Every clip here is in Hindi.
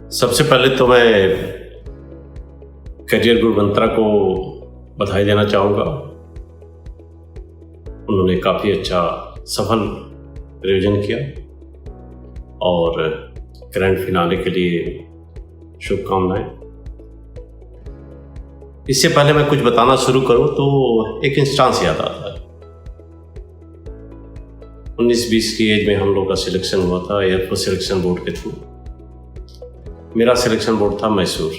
सबसे पहले तो मैं करियर गुरु मंत्रा को बधाई देना चाहूँगा। उन्होंने काफ़ी अच्छा सफल प्रयोजन किया और ग्रैंड फिनाले के लिए शुभकामनाएं। इससे पहले मैं कुछ बताना शुरू करूं तो एक इंस्टांस याद आता है। 19-20 की एज में हम लोग का सिलेक्शन हुआ था एयरफोर्स सिलेक्शन बोर्ड के थ्रू। मेरा सिलेक्शन बोर्ड था मैसूर।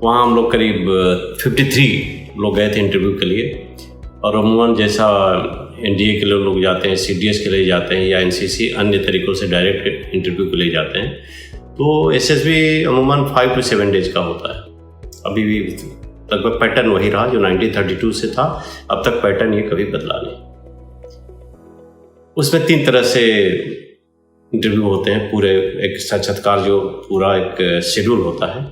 वहाँ हम लोग करीब 53 लोग गए थे इंटरव्यू के लिए। और अमूमन जैसा एनडीए के लिए लोग जाते हैं, सीडीएस के लिए जाते हैं या एनसीसी अन्य तरीक़ों से डायरेक्ट इंटरव्यू के लिए जाते हैं, तो एसएसबी अमूमन 5 to 7 डेज का होता है। अभी भी लगभग पैटर्न वही रहा जो 1932 से था। अब तक पैटर्न ये कभी बदला नहीं। उसमें 3 तरह से इंटरव्यू होते हैं। पूरे एक साक्षात्कार जो पूरा एक शेड्यूल होता है,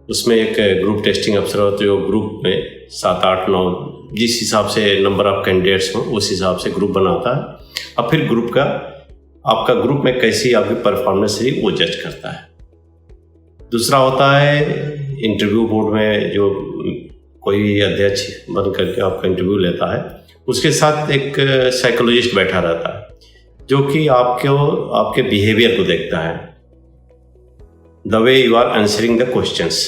उसमें एक ग्रुप टेस्टिंग अफसर होते हैं जो ग्रुप में 7, 8, 9 जिस हिसाब से नंबर ऑफ कैंडिडेट्स हों उस हिसाब से ग्रुप बनाता है। अब फिर ग्रुप का आपका ग्रुप में कैसी आपकी परफॉर्मेंस रही वो जज करता है। दूसरा होता है इंटरव्यू बोर्ड में जो कोई अध्यक्ष बन करके आपका इंटरव्यू लेता है, उसके साथ एक साइकोलॉजिस्ट बैठा रहता है जो कि आपके बिहेवियर को देखता है, the way you are answering the questions,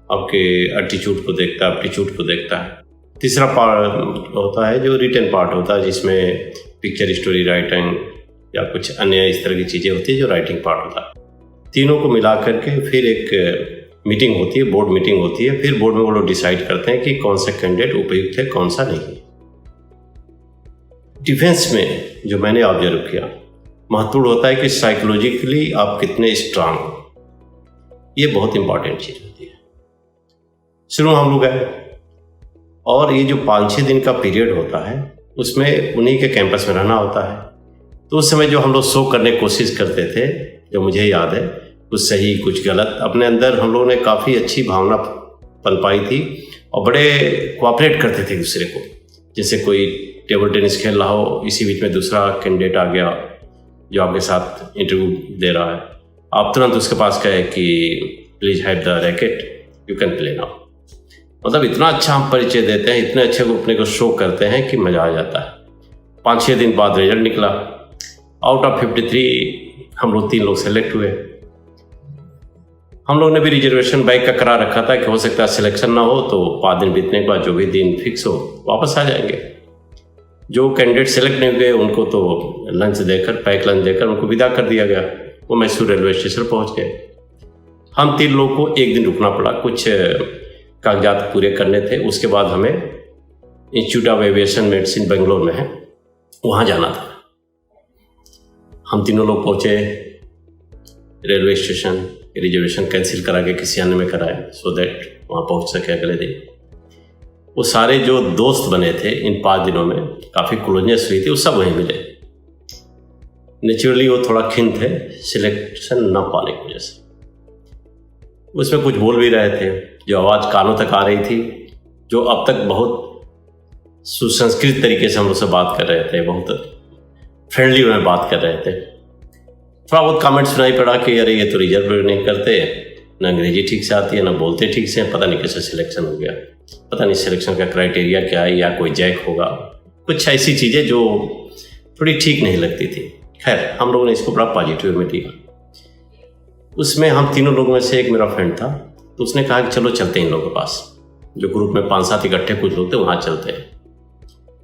आपके एटीट्यूड को देखता है, एप्टीट्यूड को देखता है। तीसरा पार्ट होता है जो रिटन पार्ट होता है, जिसमें पिक्चर स्टोरी राइटिंग या कुछ अन्य इस तरह की चीज़ें होती है जो राइटिंग पार्ट होता है। तीनों को मिला करके फिर एक मीटिंग होती है, बोर्ड मीटिंग होती है। फिर बोर्ड में वो लोग डिसाइड करते हैं कि कौन सा कैंडिडेट उपयुक्त है, कौन सा नहीं। डिफेंस में जो मैंने ऑब्जर्व किया, महत्वपूर्ण होता है कि साइकोलॉजिकली आप कितने स्ट्रांग हो। ये बहुत इंपॉर्टेंट चीज़ होती है। शुरू हम लोग गए और ये जो 5-6 दिन का पीरियड होता है उसमें उन्हीं के कैंपस में रहना होता है। तो उस समय जो हम लोग शो करने की कोशिश करते थे, जो मुझे याद है, कुछ सही कुछ गलत, अपने अंदर हम लोगों ने काफ़ी अच्छी भावना पनपाई थी और बड़े कोऑपरेट करते थे दूसरे को। जैसे कोई टेबल टेनिस खेल रहा हो, इसी बीच में दूसरा कैंडिडेट आ गया जो आपके साथ इंटरव्यू दे रहा है, आप तुरंत उसके पास कहे कि please have the racket, you can play now. मतलब इतना अच्छा हम परिचय देते हैं, इतने अच्छे को अपने को शो करते हैं कि मज़ा आ जाता है। 5-6 दिन बाद रिजल्ट निकला। आउट ऑफ 53 हम लोग 3 लोग सेलेक्ट हुए। हम लोग ने भी रिजर्वेशन बैक का करा रखा था कि हो सकता है सिलेक्शन ना हो तो 5 दिन बीतने के बाद जो भी दिन फिक्स हो वापस आ जाएंगे। जो कैंडिडेट सेलेक्ट नहीं हुए उनको तो लंच देकर, पैक लंच देकर उनको विदा कर दिया गया। वो मैसूर रेलवे स्टेशन पहुंच गए। हम 3 लोग को 1 दिन रुकना पड़ा, कुछ कागजात पूरे करने थे। उसके बाद हमें institute of aviation medicine Bangalore में है, वहाँ जाना था। हम तीनों लोग पहुँचे रेलवे स्टेशन, रिजर्वेशन कैंसिल करा के किसी अन्य में कराए सो दैट वहाँ पहुँच सके अगले दिन। वो सारे जो दोस्त बने थे इन 5 दिनों में, काफ़ी क्लोजनेस हुई थी, वो सब वहीं मिले। नेचुरली वो थोड़ा खिन थे सिलेक्शन ना पाने की वजह से। उसमें कुछ बोल भी रहे थे, जो आवाज़ कानों तक आ रही थी, जो अब तक बहुत सुसंस्कृत तरीके से हम लोग से बात कर रहे थे, बहुत फ्रेंडली में बात कर रहे थे। थोड़ा बहुत कमेंट सुनाई पड़ा कि अरे ये तो रिजर्व नहीं करते, ना अंग्रेजी ठीक से आती है, ना बोलते ठीक से, पता नहीं कैसे सिलेक्शन हो गया, पता नहीं सिलेक्शन का क्राइटेरिया क्या है, या कोई जैक होगा। कुछ ऐसी चीज़ें जो थोड़ी ठीक नहीं लगती थी। खैर हम लोगों ने इसको बड़ा पॉजिटिव में लिया। उसमें हम तीनों लोगों में से एक मेरा फ्रेंड था, तो उसने कहा कि चलो चलते हैं इन लोगों के पास। जो ग्रुप में 5-7 इकट्ठे कुछ लोग थे, वहाँ चलते हैं।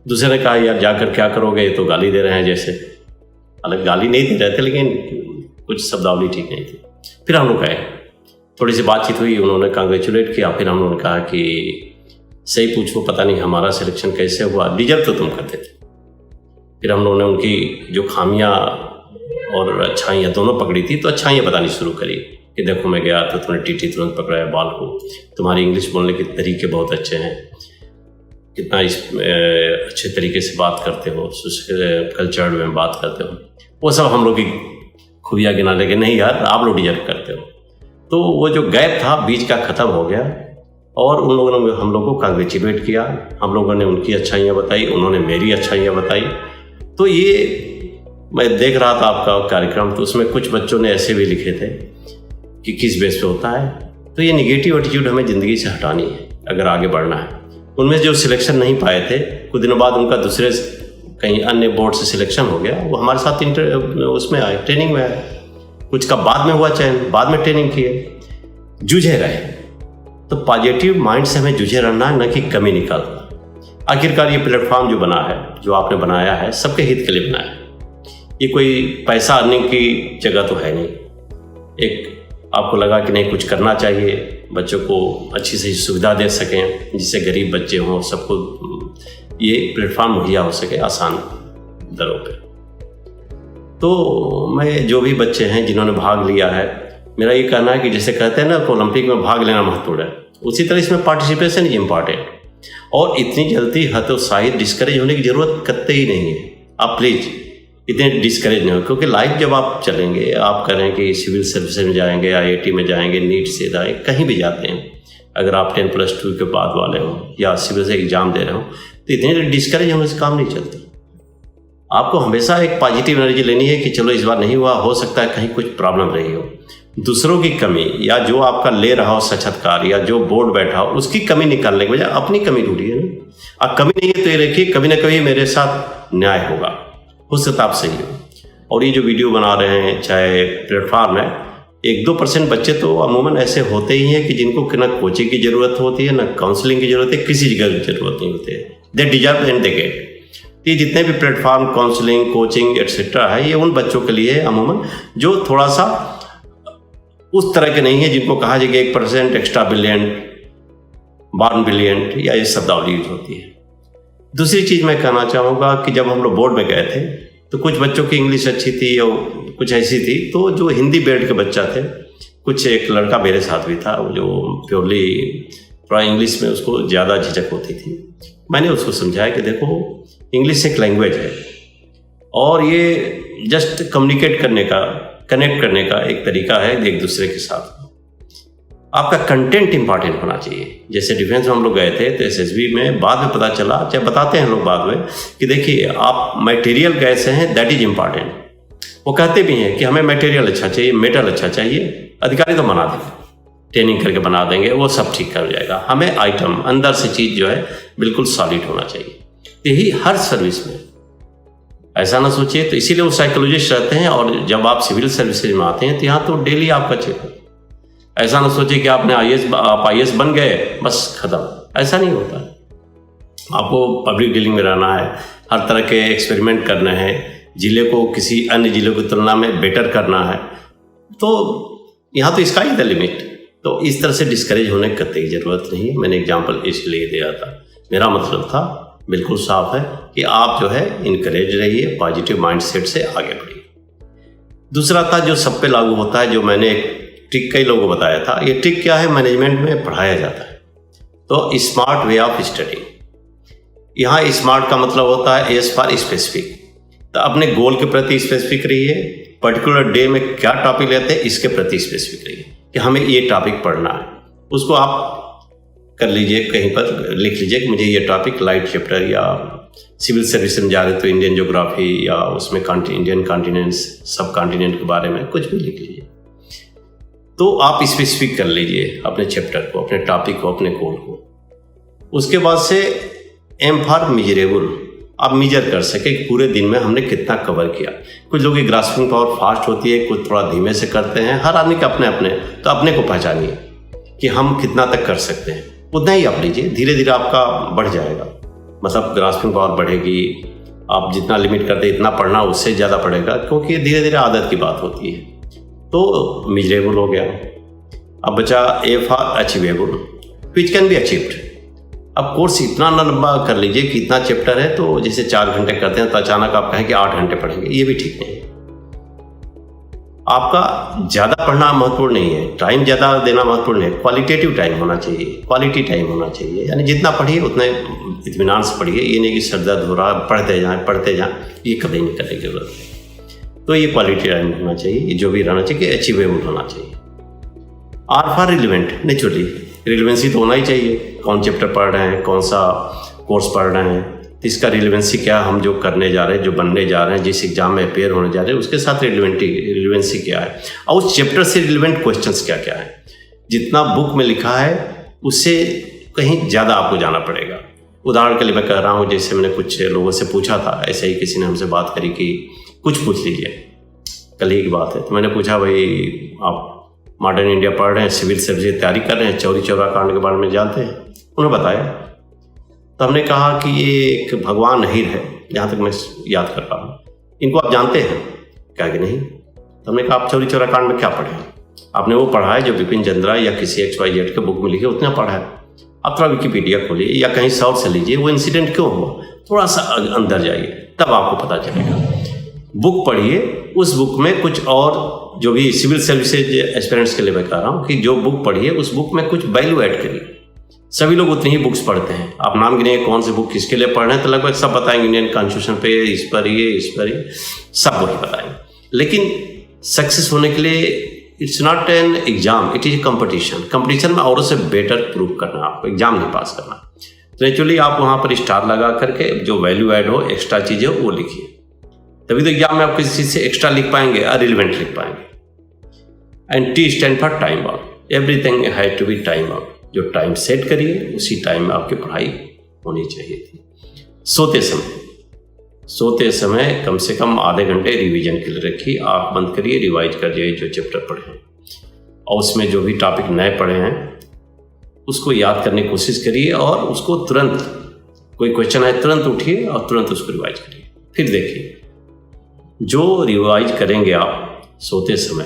दूसरे ने कहा यार जाकर क्या करोगे, ये तो गाली दे रहे हैं जैसे। अलग गाली नहीं दे रहे थे लेकिन कुछ शब्दावली ठीक नहीं थी। फिर हम लोग गए, थोड़ी सी बातचीत हुई, उन्होंने कांग्रेचुलेट किया। फिर हम लोगों ने कहा कि सही पूछो, पता नहीं हमारा सिलेक्शन कैसे हुआ, डिजर्व तो तुम करते थे। फिर हम लोगों ने उनकी जो खामियां और अच्छाइयाँ दोनों पकड़ी थी, तो अच्छाइयाँ बतानी शुरू करी कि देखो मैं गया तो तुमने टीटी तुरंत पकड़ा है बाल को, तुम्हारी इंग्लिश बोलने के तरीके बहुत अच्छे हैं, कितना अच्छे तरीके से बात करते हो, कल्चर्ड में बात करते हो। वो सब हम लोग की खूबियाँ गिना लेके नहीं यार आप लोग डिजर्व करते हो। तो वो जो गैप था बीच का ख़त्म हो गया और उन लोगों ने हम लोगों को कांग्रेचुलेट किया। हम लोगों ने उनकी अच्छाइयाँ बताई, उन्होंने मेरी अच्छाइयाँ बताई। तो ये मैं देख रहा था आपका कार्यक्रम, तो उसमें कुछ बच्चों ने ऐसे भी लिखे थे कि किस बेस पे होता है। तो ये निगेटिव एटीट्यूड हमें ज़िंदगी से हटानी है अगर आगे बढ़ना है। उनमें जो सिलेक्शन नहीं पाए थे, कुछ दिनों बाद उनका दूसरे कहीं अन्य बोर्ड से सिलेक्शन हो गया, वो हमारे साथ उसमें आए, ट्रेनिंग में आए। कुछ का बाद में हुआ चयन, बाद में ट्रेनिंग किए, जूझे रहे। तो पॉजिटिव माइंड से हमें जूझे रहना है, न कि कमी निकालना। आखिरकार ये प्लेटफॉर्म जो बना है, जो आपने बनाया है, सबके हित के लिए बनाया है। ये कोई पैसा अर्निंग की जगह तो है नहीं। एक आपको लगा कि नहीं कुछ करना चाहिए, बच्चों को अच्छी से सुविधा दे सकें, जिससे गरीब बच्चे हों, सबको ये प्लेटफॉर्म मुहैया हो सके आसान दरों पे। तो मैं जो भी बच्चे हैं जिन्होंने भाग लिया है, मेरा ये कहना है कि जैसे कहते हैं ना कि ओलंपिक में भाग लेना महत्वपूर्ण है, उसी तरह इसमें पार्टिसिपेशन इज इम्पॉर्टेंट। और इतनी जल्दी हतोत्साहित डिस्करेज होने की ज़रूरत कतई ही नहीं है। आप प्लीज़ इतने डिस्करेज नहीं हो, क्योंकि लाइफ जब आप चलेंगे, आप करें कि सिविल सर्विस में जाएंगे, IIT में जाएंगे, नीट से जाएंगे, कहीं भी जाते हैं, अगर आप 10+2 के बाद वाले हों या सिविल से एग्ज़ाम दे रहे हो, तो इतने डिस्करेज होने से काम नहीं चलता। आपको हमेशा एक पॉजिटिव एनर्जी लेनी है कि चलो इस बार नहीं हुआ, हो सकता है कहीं कुछ प्रॉब्लम रही हो, दूसरों की कमी या जो आपका ले रहा हो साक्षात्कार या जो बोर्ड बैठा हो उसकी कमी निकालने के बजाय अपनी कमी ढूंढिए ना। अब कमी नहीं है तो ये रखिए, कभी ना कभी मेरे साथ न्याय होगा, हो सकता आप सही हो। और ये जो वीडियो बना रहे हैं, चाहे प्लेटफॉर्म है, 1-2% बच्चे तो अमूमन ऐसे होते ही हैं कि जिनको न कोचिंग की ज़रूरत होती है, न काउंसलिंग की ज़रूरत है, किसी जगह की ज़रूरत नहीं होती है। They deserve and they get. ये जितने भी प्लेटफॉर्म, काउंसलिंग, कोचिंग एक्सेट्रा है, ये उन बच्चों के लिए है अमूमन जो थोड़ा सा उस तरह के नहीं है जिनको कहा जाए कि 1% एक्स्ट्रा ब्रिलियंट, बॉर्न ब्रिलियंट, या ये शब्दावली यूज होती है। दूसरी चीज़ मैं कहना चाहूँगा कि जब हम लोग बोर्ड में गए थे तो कुछ बच्चों की इंग्लिश अच्छी थी और कुछ ऐसी थी, तो जो हिंदी बेल्ट के बच्चा थे, कुछ एक लड़का मेरे साथ भी था जो प्योरली थोड़ा इंग्लिश में उसको ज़्यादा झिझक होती थी। मैंने उसको समझाया कि देखो इंग्लिश एक लैंग्वेज है और ये जस्ट कम्युनिकेट करने का, कनेक्ट करने का एक तरीका है एक दूसरे के साथ। आपका कंटेंट इंपॉर्टेंट होना चाहिए। जैसे डिफेंस में हम लोग गए थे तो SSB में बाद में पता चला, चाहे बताते हैं लोग बाद में, कि देखिए आप मटेरियल कैसे हैं, दैट इज इम्पॉर्टेंट। वो कहते भी हैं कि हमें मटेरियल अच्छा चाहिए, मेटल अच्छा चाहिए, अधिकारी तो बना देंगे, ट्रेनिंग करके बना देंगे, वो सब ठीक कर जाएगा। हमें आइटम अंदर से चीज़ जो है बिल्कुल सॉलिड होना चाहिए। यही हर सर्विस में, ऐसा ना सोचिए। तो इसीलिए वो साइकोलॉजिस्ट रहते हैं। और जब आप सिविल सर्विसेज में आते हैं तो यहाँ तो डेली आपका चेक। ऐसा ना सोचिए कि आपने आप IAS बन गए बस खत्म, ऐसा नहीं होता। आपको पब्लिक डीलिंग में रहना है, हर तरह के एक्सपेरिमेंट करने हैं, जिले को किसी अन्य जिले की तुलना में बेटर करना है। तो यहाँ तो इसका ही द लिमिट। तो इस तरह से डिस्करेज होने की कतई ज़रूरत नहीं है। मैंने एग्जाम्पल इसलिए दिया था, मेरा मतलब था बिल्कुल साफ है कि आप जो है इनकरेज रहिए, पॉजिटिव माइंडसेट से आगे बढ़िए। दूसरा था जो सब पे लागू होता है, जो मैंने एक ट्रिक कई लोगों को बताया था। ये ट्रिक क्या है, मैनेजमेंट में पढ़ाया जाता है। तो स्मार्ट वे ऑफ स्टडी। यहाँ स्मार्ट का मतलब होता है एस फॉर स्पेसिफिक। तो अपने गोल के प्रति स्पेसिफिक रहिए, पर्टिकुलर डे में क्या टॉपिक लेते हैं इसके प्रति स्पेसिफिक रहिए कि हमें ये टॉपिक पढ़ना है। उसको आप कर लीजिए, कहीं पर लिख लीजिए कि मुझे ये टॉपिक लाइट चैप्टर, या सिविल सर्विस में जा रहे तो इंडियन ज्योग्राफी, या उसमें इंडियन कॉन्टिनेंट्स, सब कॉन्टिनेंट के बारे में कुछ भी लिख लीजिए। तो आप स्पेसिफिक कर लीजिए अपने चैप्टर को, अपने टॉपिक को, अपने गोल को। उसके बाद से एम फॉर मेजरेबल, आप मेजर कर सके कि पूरे दिन में हमने कितना कवर किया। कुछ लोगों की ग्रास्पिंग पावर फास्ट होती है, कुछ थोड़ा धीमे से करते हैं, हर आदमी के अपने अपने। तो अपने को पहचानिए कि हम कितना तक कर सकते हैं, उतना ही आप लीजिए। धीरे धीरे आपका बढ़ जाएगा, मतलब ग्रास्पिंग पावर बढ़ेगी। आप जितना लिमिट करते हैं इतना पढ़ना, उससे ज़्यादा पड़ेगा, क्योंकि धीरे धीरे आदत की बात होती है। तो मेजरेबल हो गया। अब बचा A for achievable, which can be achieved. अब कोर्स इतना ना लंबा कर लीजिए कि इतना चैप्टर है तो जैसे 4 घंटे करते हैं तो अचानक आप कहें कि 8 घंटे पढ़ेंगे, ये भी ठीक नहीं है। आपका ज़्यादा पढ़ना महत्वपूर्ण नहीं है, टाइम ज़्यादा देना महत्वपूर्ण है, क्वालिटेटिव टाइम होना चाहिए, क्वालिटी टाइम होना चाहिए। यानी जितना पढ़िए उतने इत्मीनान से पढ़िए। ये नहीं कि सर दर्द हो रहा, पढ़ते जाएं, ये कभी नहीं करने की जरूरत है। तो ये क्वालिटी टाइम होना चाहिए, ये जो भी रहना चाहिए अचीवेबल होना चाहिए। R for relevant, naturally relevancy तो होना ही चाहिए। कौन चैप्टर पढ़ रहे हैं, कौन सा कोर्स पढ़ रहे हैं, तो इसका रिलेवेंसी क्या, हम जो करने जा रहे हैं, जो बनने जा रहे हैं, जिस एग्जाम में अपेयर होने जा रहे हैं, उसके साथ रिलेवेंसी क्या है और उस चैप्टर से रिलेवेंट क्वेश्चंस क्या क्या है। जितना बुक में लिखा है उससे कहीं ज़्यादा आपको जाना पड़ेगा। उदाहरण के लिए मैं कह रहा हूँ, जैसे मैंने कुछ लोगों से पूछा था, ऐसे ही किसी ने हमसे बात करी कि कुछ पूछ लीजिए, कल ही की बात है। तो मैंने पूछा, भाई आप मॉडर्न इंडिया पढ़ रहे हैं, सिविल सर्विस की तैयारी कर रहे हैं, चौरी चौरा कांड के बारे में जानते हैं? उन्होंने बताया। तो हमने कहा कि ये एक भगवान अहीर है, जहाँ तक मैं याद कर रहा हूँ, इनको आप जानते हैं? क्या कि नहीं। तो हमने कहा, आप चौरी चौरा कांड में क्या पढ़े हैं? आपने वो पढ़ा है जो बिपिन चंद्रा या किसी XYZ के बुक में लिखे, उतना पढ़ा है? आप थोड़ा विकिपीडिया खोलिए या कहीं से और से लीजिए, वो इंसिडेंट क्यों हुआ, थोड़ा सा अंदर जाइए, तब आपको पता चलेगा। बुक पढ़िए, उस बुक में कुछ और, जो भी सिविल सर्विसेज एस्पिरेंट्स के लिए मैं कह रहा हूँ कि जो बुक पढ़िए उस बुक में कुछ वैल्यू ऐड करिए। सभी लोग उतनी ही बुक्स पढ़ते हैं। आप नाम गिनिए कौन सी बुक किसके लिए पढ़ रहे हैं, तो लगभग सब बताएंगे, इंडियन कॉन्स्टिट्यूशन पे, इस पर ये सब वही बताएंगे। लेकिन सक्सेस होने के लिए it's not an exam, it is a competition में औरों से बेटर प्रूव करना, आपको एग्जाम नहीं पास करना। तो नेचुरली आप वहाँ पर स्टार लगा करके जो वैल्यू ऐड हो, एक्स्ट्रा चीज़ें हो, वो लिखिए, तभी तो एग्जाम में आप किसी चीज़ से एक्स्ट्रा लिख पाएंगे, रिलेवेंट लिख पाएंगे। And T stand for time out, everything had to be time out. जो टाइम सेट करिए उसी टाइम में आपकी पढ़ाई होनी चाहिए थी। सोते समय कम से कम आधे घंटे रिवीजन के लिए रखिए, आँख बंद करिए, रिवाइज करिए जो चैप्टर पढ़े हैं, और उसमें जो भी टॉपिक नए पढ़े हैं उसको याद करने की कोशिश करिए, और उसको तुरंत, कोई क्वेश्चन है तुरंत उठिए और तुरंत उसको रिवाइज करिए। फिर देखिए, जो रिवाइज करेंगे आप सोते समय,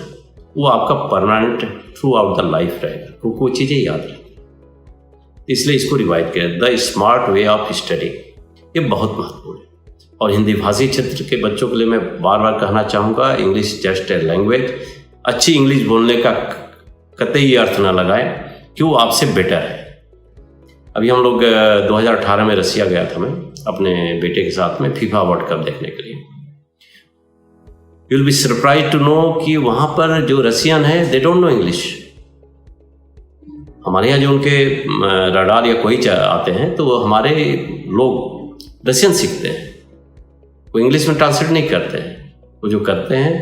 वो आपका permanent through out the life रहेगा, क्योंकि वो चीज़ें याद रहेंगी। इसलिए इसको रिवाइज करें। The smart way of study, ये बहुत महत्वपूर्ण है। और हिंदी भाषी क्षेत्र के बच्चों के लिए मैं बार बार कहना चाहूँगा, इंग्लिश जस्ट ए लैंग्वेज। अच्छी इंग्लिश बोलने का कतई ये अर्थ ना लगाएं कि वो आपसे बेटर है। अभी हम लोग 2018 में रसिया गया था मैं अपने बेटे के साथ में फीफा वर्ल्ड कप देखने के लिए। You will be surprise to know कि वहाँ पर जो रसियन है, दे डोंट नो इंग्लिश। हमारे यहाँ जो उनके रडार या कोई आते हैं, तो वो हमारे लोग रसियन सीखते हैं, वो इंग्लिश में ट्रांसलेट नहीं करते हैं। वो जो करते हैं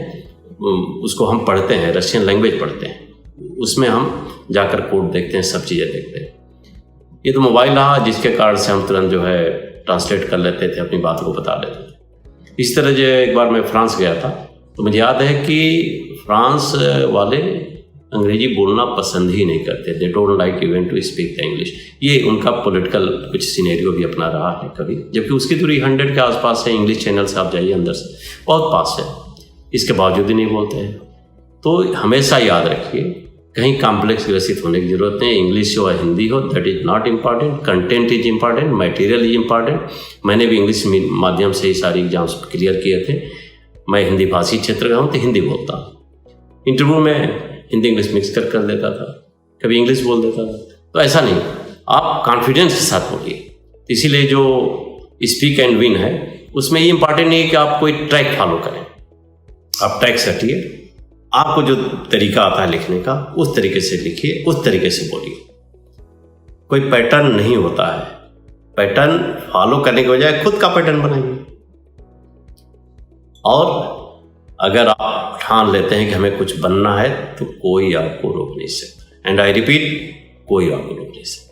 उसको हम पढ़ते हैं, रशियन लैंग्वेज पढ़ते हैं, उसमें हम जाकर कोड देखते हैं, सब चीज़ें देखते हैं। ये तो मोबाइल रहा जिसके कारण से हम तुरंत जो है ट्रांसलेट कर लेते थे, अपनी बात को बता लेते थे। इस तरह जो एक बार मैं फ्रांस गया था, तो मुझे याद है कि फ्रांस वाले अंग्रेजी बोलना पसंद ही नहीं करते, they don't like even to speak the English. ये उनका पॉलिटिकल कुछ सिनेरियो भी अपना रहा है कभी, जबकि उसकी दूरी 100 के आसपास है। इंग्लिश चैनल से आप जाइए अंदर से, बहुत पास है, इसके बावजूद ही नहीं बोलते हैं। तो हमेशा याद रखिए, कहीं कॉम्प्लेक्स ग्रसित होने की जरूरत नहीं। इंग्लिश हो या हिंदी हो, that is not important, content is important, material is important. मैंने भी इंग्लिश माध्यम से ही सारी एग्जाम्स क्लियर किए थे। मैं हिंदी भाषी क्षेत्र का हूँ तो हिंदी बोलता हूँ। इंटरव्यू में हिंदी इंग्लिश मिक्स कर देता था, कभी इंग्लिश बोल देता था। तो ऐसा नहीं, आप कॉन्फिडेंस के साथ बोलिए। तो इसीलिए जो स्पीक एंड विन है, उसमें ये इंपॉर्टेंट नहीं है कि आप कोई ट्रैक फॉलो करें, आप ट्रैक से हटिए। आपको जो तरीका आता है लिखने का, उस तरीके से लिखिए, उस तरीके से बोलिए। कोई पैटर्न नहीं होता है, पैटर्न फॉलो करने के बजाय खुद का पैटर्न बनाइए। और अगर आप ठान लेते हैं कि हमें कुछ बनना है, तो कोई आपको रोक नहीं सकता। एंड आई रिपीट, कोई आपको रोक नहीं सकता।